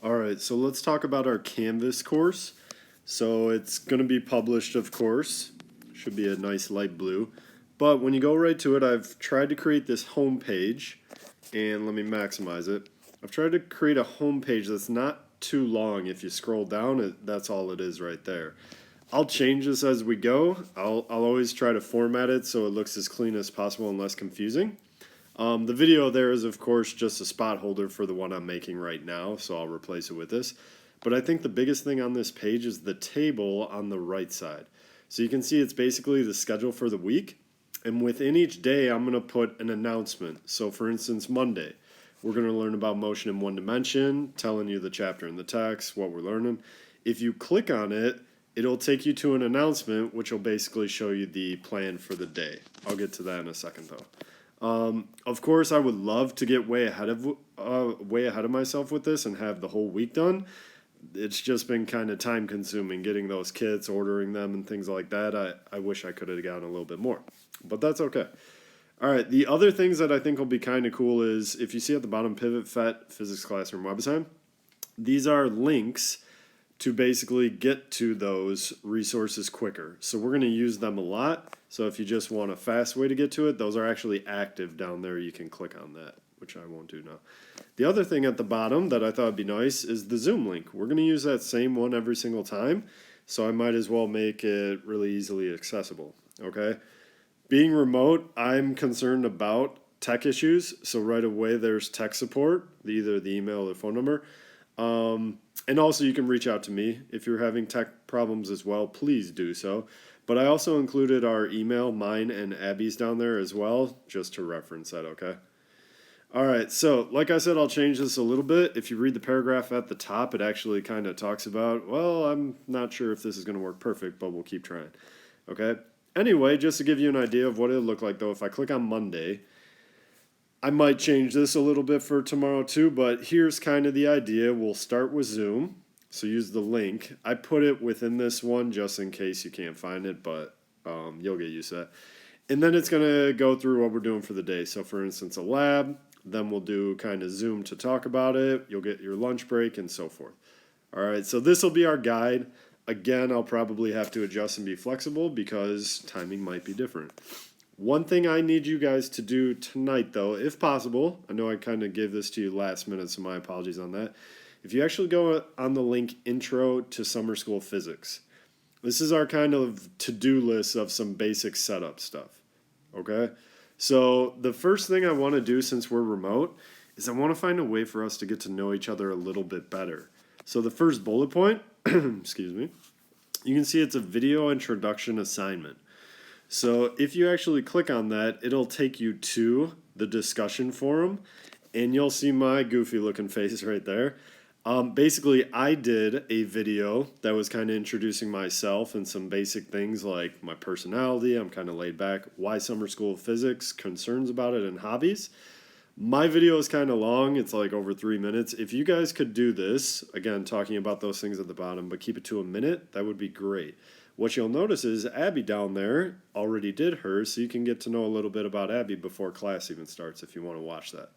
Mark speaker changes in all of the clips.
Speaker 1: All right, so let's talk about our Canvas course. So it's going to be published, of course. Should be a nice light blue. But when you go right to it, I've tried to create this home page, and let me maximize it. I've tried to create a home page that's not too long. If you scroll down, that's all it is right there. I'll change this as we go. I'll always try to format it so it looks as clean as possible and less confusing. The video there is, of course, just a spot holder for the one I'm making right now, so I'll replace it with this. But I think the biggest thing on this page is the table on the right side. So you can see it's basically the schedule for the week, and within each day I'm going to put an announcement. So for instance, Monday, we're going to learn about motion in one dimension, telling you the chapter in the text, what we're learning. If you click on it, it'll take you to an announcement, which will basically show you the plan for the day. I'll get to that in a second, though. Of course, I would love to get way ahead of myself with this and have the whole week done. It's just been kind of time consuming getting those kits, ordering them, and things like that. I wish I could have gotten a little bit more, but that's okay. All right, the other things that I think will be kind of cool is if you see at the bottom, Pivot, FET, Physics Classroom, WebAssign. These are links to basically get to those resources quicker. So we're going to use them a lot. So if you just want a fast way to get to it, those are actually active down there. You can click on that, which I won't do now. The other thing at the bottom that I thought would be nice is the Zoom link. We're going to use that same one every single time. So I might as well make it really easily accessible. Okay. Being remote, I'm concerned about tech issues. So right away, there's tech support, either the email or the phone number. And also you can reach out to me if you're having tech problems as well, please do so. But I also included our email, mine and Abby's down there as well, just to reference that, okay? All right, so like I said, I'll change this a little bit. If you read the paragraph at the top, it actually kind of talks about, well, I'm not sure if this is going to work perfect, but we'll keep trying, okay? Anyway, just to give you an idea of what it'll look like though, if I click on Monday, I might change this a little bit for tomorrow too, but here's kind of the idea. We'll start with Zoom. So use the link. I put it within this one just in case you can't find it, but you'll get used to that. And then it's going to go through what we're doing for the day. So for instance, a lab, then we'll do kind of Zoom to talk about it. You'll get your lunch break and so forth. All right, so this will be our guide. Again, I'll probably have to adjust and be flexible because timing might be different. One thing I need you guys to do tonight, though, if possible, I know I kind of gave this to you last minute, so my apologies on that. If you actually go on the link Intro to Summer School Physics, this is our kind of to-do list of some basic setup stuff, okay? So the first thing I want to do since we're remote is I want to find a way for us to get to know each other a little bit better. So the first bullet point, excuse me, you can see it's a video introduction assignment. So if you actually click on that, it'll take you to the discussion forum, and you'll see my goofy looking face right there. Basically, I did a video that was kind of introducing myself and some basic things like my personality. I'm kind of laid back. Why summer school physics, concerns about it, and hobbies. My video is kind of long. It's like over 3 minutes. If you guys could do this, again, talking about those things at the bottom, but keep it to a minute, that would be great. What you'll notice is Abby down there already did hers, so you can get to know a little bit about Abby before class even starts if you want to watch that.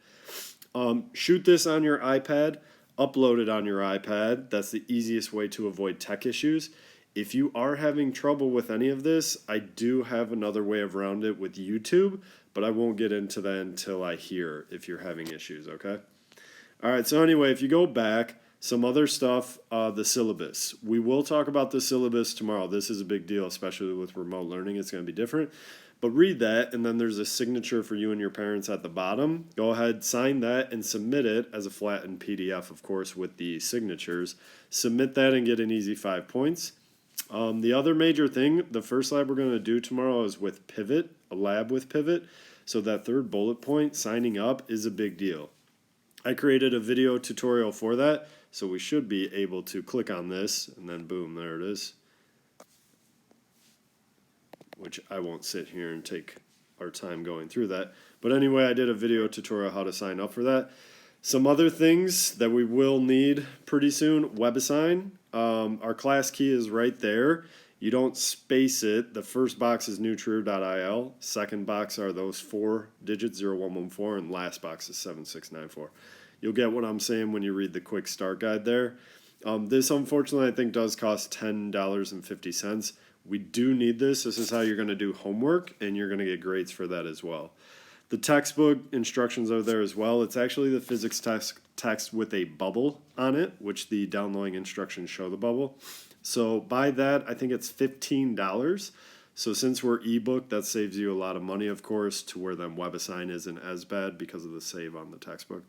Speaker 1: Shoot this on your iPad, upload it on your iPad. That's the easiest way to avoid tech issues. If you are having trouble with any of this, I do have another way around it with YouTube, but I won't get into that until I hear if you're having issues, okay? All right, so anyway, if you go back, some other stuff, the syllabus. We will talk about the syllabus tomorrow. This is a big deal, especially with remote learning. It's going to be different. But read that, and then there's a signature for you and your parents at the bottom. Go ahead, sign that, and submit it as a flattened PDF, of course, with the signatures. Submit that and get an easy 5 points. The other major thing, the first lab we're going to do tomorrow is with Pivot, a lab with Pivot. So that third bullet point, signing up, is a big deal. I created a video tutorial for that, so we should be able to click on this, and then boom, there it is. Which I won't sit here and take our time going through that. But anyway, I did a video tutorial how to sign up for that. Some other things that we will need pretty soon, WebAssign. Our class key is right there. You don't space it. The first box is newtrier.il. Second box are those 4 digits, 0114, and last box is 7694. you'll get what I'm saying when you read the quick start guide there. This, unfortunately, I think does cost $10.50. We do need this. This is how you're going to do homework, and you're going to get grades for that as well. The textbook instructions are there as well. It's actually the physics text with a bubble on it, which the downloading instructions show the bubble. So by that, I think it's $15. So since we're ebook, that saves you a lot of money, of course, to where then WebAssign isn't as bad because of the save on the textbook.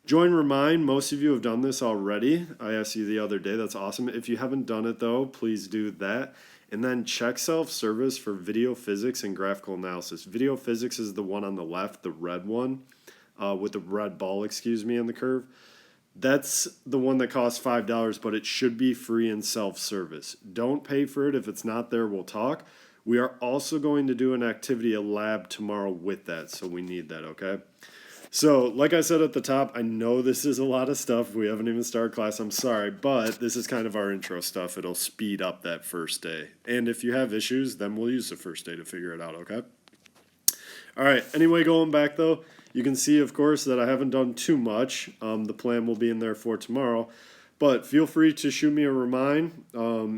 Speaker 1: Join Remind. Most of you have done this already. I asked you the other day. That's awesome. If you haven't done it, though, please do that. And then check self-service for video physics and graphical analysis. Video physics is the one on the left, the red one, with the red ball, in the curve. That's the one that costs $5, but it should be free and self-service. Don't pay for it. If it's not there, we'll talk. We are also going to do an activity, a lab tomorrow with that, so we need that, okay? So, like I said at the top, I know this is a lot of stuff. We haven't even started class. I'm sorry, but this is kind of our intro stuff. It'll speed up that first day. And if you have issues, then we'll use the first day to figure it out, okay? All right, anyway, going back, though, you can see, of course, that I haven't done too much. The plan will be in there for tomorrow. But feel free to shoot me a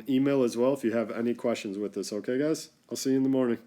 Speaker 1: email as well if you have any questions with this, okay, guys? I'll see you in the morning.